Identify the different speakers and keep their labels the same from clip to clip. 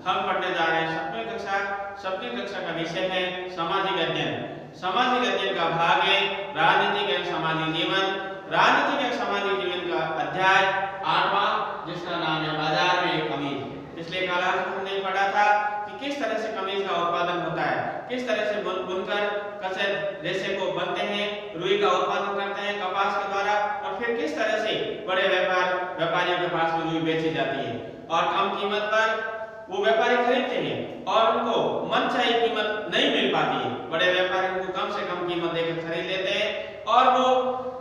Speaker 1: हम पढ़ने जा रहे हैं 7वीं कक्षा का विषय है सामाजिक अध्ययन। सामाजिक अध्ययन का भाग है राजनीतिक एवं सामाजिक जीवन। राजनीतिक एवं सामाजिक जीवन का अध्याय 8वां, जिसका नाम है बाजार में कमीज। पिछले क्लास में हमने पढ़ा था कि किस तरह से कमीज का उत्पादन होता है, किस तरह से बुनकर कसे रेशे को बनते हैं, रुई का उत्पादन करते हैं कपास के द्वारा, और फिर किस तरह से बड़े व्यापारियों के पास में रुई बेची जाती है और कम कीमत पर वो व्यापारी खरीदते हैं और उनको मनचाही कीमत नहीं मिल पाती है। बड़े व्यापारी उनको कम से कम कीमत देकर खरीद लेते हैं और वो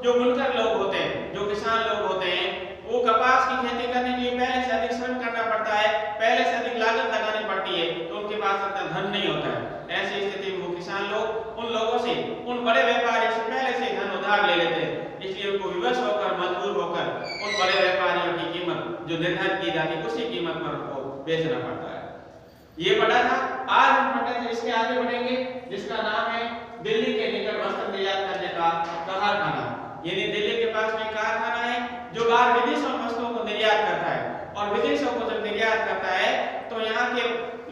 Speaker 1: जो बुनकर लोग होते हैं, जो किसान लोग होते हैं, वो कपास की खेती करने के लिए पहले से अधिक श्रम करना पड़ता है, पहले से अधिक लागत लगानी पड़ती है, तो उनके पास इतना धन नहीं होता है। ऐसी स्थिति में वो किसान लोग उन लोगों से, उन बड़े व्यापारियों से पहले से धन उधार ले लेते हैं। इसलिए उनको विवश होकर, मजबूर होकर उन बड़े व्यापारियों की कीमत जो निर्धारित की जाती है उसी कीमत पर उनको बेचना पड़ता है। ये पढ़ा था। आज हम पढ़ते इसके आगे बढ़ेंगे, जिसका नाम है दिल्ली के निकट वस्त्र निर्यात करने का कारखाना। यानी दिल्ली के पास में कारखाना है जो बाहर विदेशों में वस्तुओं को निर्यात करता है, और विदेशों को जब निर्यात करता है तो यहाँ के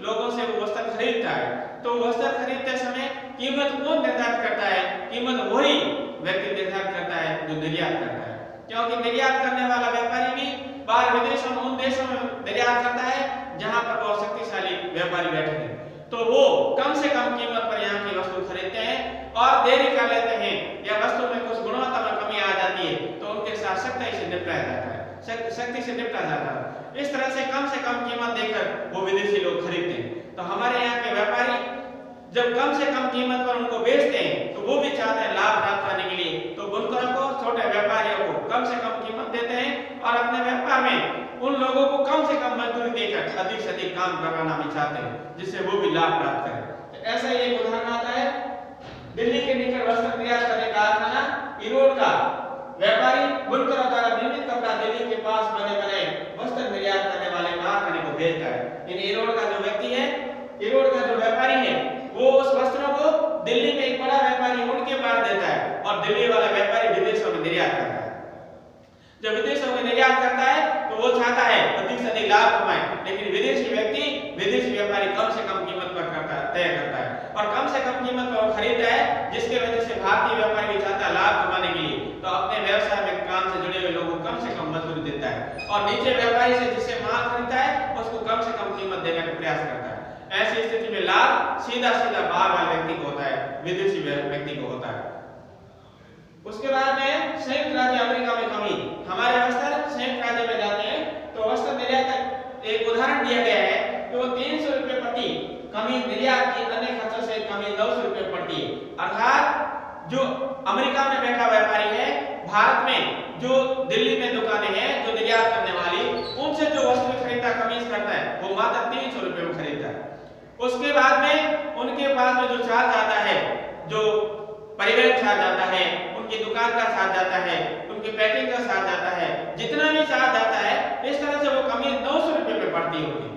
Speaker 1: लोगों से वो वस्त्र खरीदता है। तो वस्त्र खरीदते समय कीमत कौन निर्धारित करता है? कीमत वही व्यक्ति निर्धारित करता है जो निर्यात करता है, क्योंकि निर्यात करने वाला व्यापारी भी बाहर विदेशों में, उन देशों में निर्यात करता है जहां पर बहुत शक्तिशाली व्यापारी बैठे हैं, तो वो कम से कम कीमत पर यहाँ की वस्तु खरीदते हैं और देरी कर लेते हैं, या वस्तु में कुछ गुणवत्ता में कमी आ जाती है तो उनके साथ सख्ती से निपटाया जाता है, सख्ती से निपटा जाता है। इस तरह से कम कीमत देकर वो विदेशी लोग खरीदते हैं। तो हमारे यहाँ के व्यापारी जब कम से कम कीमत पर उनको बेचते हैं तो वो भी चाहते हैं लाभ प्राप्त करने के लिए, तो बुनकरों को, छोटे व्यापारियों को कम से कम कीमत देते हैं और अपने व्यापार में उन लोगों को कम से कम मजदूरी देकर अधिक से अधिक काम करवाना भी चाहते हैं, जिससे वो भी लाभ प्राप्त करें। तो ऐसा ही एक उदाहरण आता है दिल्ली के निकट वस्त्र निर्यात करने का कारखाना इरोड का व्यापारी बुनकरों द्वारा निर्मित कपड़ा दिल्ली के पास बने वस्त्र निर्यात करने वाले कारखाने को भेजता है। इन इरोड का जो व्यक्ति है, इरोड का जो व्यापारी है, वो उस वस्त्रों को दिल्ली में एक बड़ा व्यापारी उनके पास देता है और दिल्ली वाला व्यापारी विदेशों में निर्यात करता है। जब विदेशों में निर्यात करता है तो वो चाहता है अधिक से अधिक लाभ कमाए, लेकिन विदेशी व्यक्ति, विदेशी व्यापारी कम से कम कीमत पर तय करता है और कम से कम कीमत पर वो खरीदता है, जिसके वजह से भारतीय व्यापारी भी चाहता है लाभ कमाने के लिए, तो अपने व्यवसाय में काम से जुड़े हुए लोगों को कम से कम मजदूरी देता है और नीचे व्यापारी से जिससे माल खरीदता है उसको कम से कम कीमत देने का प्रयास करता है। ऐसी स्थिति में लाभ सीधा बाहर वाले व्यक्ति को होता है, विदेशी व्यक्ति को होता है। उसके बाद में संयुक्त राज्य अमेरिका में कमी। हमारे वस्त्र संयुक्त राज्य में जाते हैं तो वस्त्र निर्यात का एक उदाहरण दिया गया है कि वो 300 रुपए प्रति कमीज निर्यात की अन्य खर्चों से कमीज 900 रुपए पड़ती है। अर्थात जो अमेरिका में बैठा व्यापारी है, भारत में जो दिल्ली में दुकानें हैं जो निर्यात करने वाली, उनसे जो वस्तु खरीदता, कमीज करता है, वो मात्र 300 रुपए में खरीदता है। उसके बाद में उनके पास में जो चार्ज आता है, जो परिवहन चार्ज आता है, उनकी दुकान का चार्ज आता है, उनकी पैकिंग का चार्ज आता है, जितना भी चार्ज आता है, इस तरह से वो कमीज 900 रुपए में पड़ती होगी।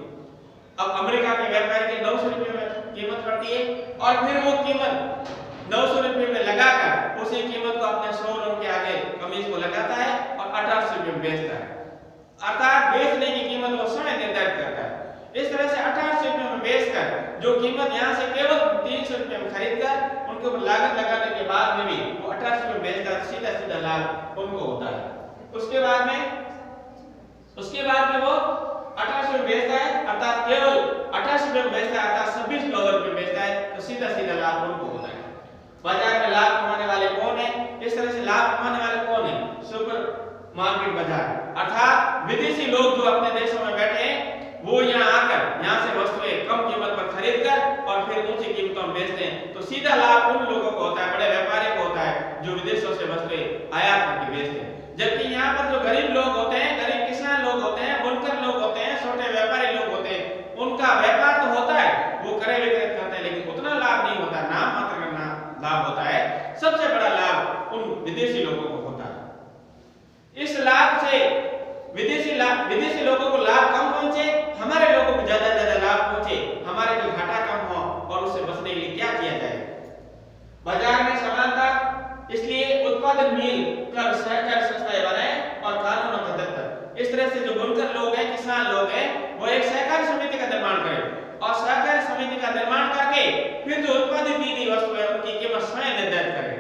Speaker 1: अब अमेरिका के व्यापारी की 900 रुपए में कीमत पड़ती है और फिर वो कीमत 900 रुपए में लगाकर उसी कीमत को अपने शोरूम के आगे कमीज को लगाता है और 1800 रुपए में बेचता है। अर्थात बेचने की कीमत वो स्वयं निर्धारित करता है। इस तरह से 1800 रुपए में बेचकर जो कीमत यहाँ से केवल 300 रुपए में खरीदकर उनके ऊपर लागत लगाने के बाद में भी वो 1800 रुपए बेचकर सीधा लाभ उनको होता है। उसके बाद में वो 1800 रुपए बेचता है, अर्थात केवल 1800 रुपए में बेचता है, अर्थात $26 पे बेचता है, तो सीधा लाभ उनको होता है। बाजार में लाभ कमाने वाले कौन है? इस तरह से लाभ कमाने वाले कौन है? सुपर मार्केट बाजार, अर्थात विदेशी लोग जो अपने देशों में बैठे हैं वो यहाँ आकर यहाँ से वस्तुएं कम कीमत पर खरीद कर और फिर ऊंची कीमतों में बेचते हैं, तो सीधा लाभ उन लोगों को होता है, बड़े व्यापारियों को होता है जो विदेशों से वस्तुएं आयात करके बेचते हैं। जबकि यहाँ पर जो गरीब लोग होते हैं, गरीब किसान लोग होते हैं, बुनकर लोग होते हैं, छोटे व्यापारी लोग होते हैं, उनका व्यापार तो होता है, वो क्रय विक्रय करते हैं, लेकिन उतना लाभ नहीं होता, नाम मात्र का लाभ होता है। सबसे बड़ा लाभ उन विदेशी लोगों को होता है। इस लाभ से विदेशी लोगों को लाभ कम पहुंचे, हमारे लोगों को ज्यादा लाभ पहुंचे, हमारे को घाटा कम हो, और उससे बचने के लिए क्या किया जाए? बाजार में समानता, इसलिए उत्पादन मिल कर सहकारी संस्थाएं बनाए और कानून बदलकर, इस तरह से जो बुनकर लोग हैं, किसान लोग हैं, वो एक सहकारी सहकारी समिति का निर्माण करें और सहकारी समिति का निर्माण करके फिर जो उत्पादित की गई वस्तु है उनकी कीमत स्वयं निर्धारित करें,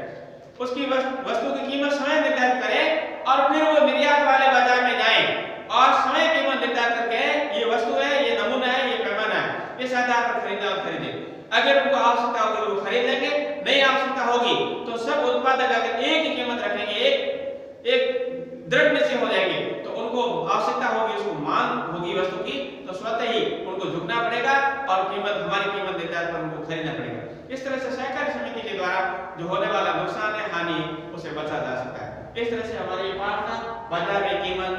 Speaker 1: उसकी वस्तु की कीमत स्वयं निर्धारित करें और फिर वो निर्यात वाले बाजार में जाएं और स्वयं कीमत निर्धारित करके ये वस्तु है, ये नमूना है, ये पैमाना है, इस आधार पर खरीदना और खरीदें। अगर उनको आवश्यकता होगी वो खरीद लेंगे, नहीं आवश्यकता होगी तो सब उत्पादक अगर एक ही कीमत रखेंगे, एक दृढ़ निश्चय हो जाएंगे, तो उनको आवश्यकता होगी, उसको मांग होगी वस्तु की, तो स्वतः ही उनको झुकना पड़ेगा और कीमत हमारी कीमत निर्धारित पर उनको खरीदना पड़ेगा। इस तरह से सहकारी समिति के द्वारा जो होने वाला नुकसान है, हानि, उसे बचा जा सकता है। इस तरह से हमारे पाठ था बाजार में कीमत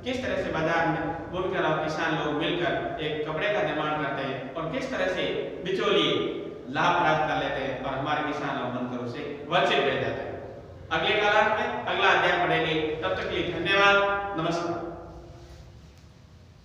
Speaker 1: किस तरह से बाजार में बुनकर और किसान लोग मिलकर एक कपड़े का निर्माण करते हैं और किस तरह से बिचौलिए लाभ प्राप्त कर लेते हैं और हमारे किसान और बुनकरों से वंचित रह जाते हैं। अगले क्लास में अगला अध्याय पढ़ेंगे। तब तक के लिए धन्यवाद, नमस्कार।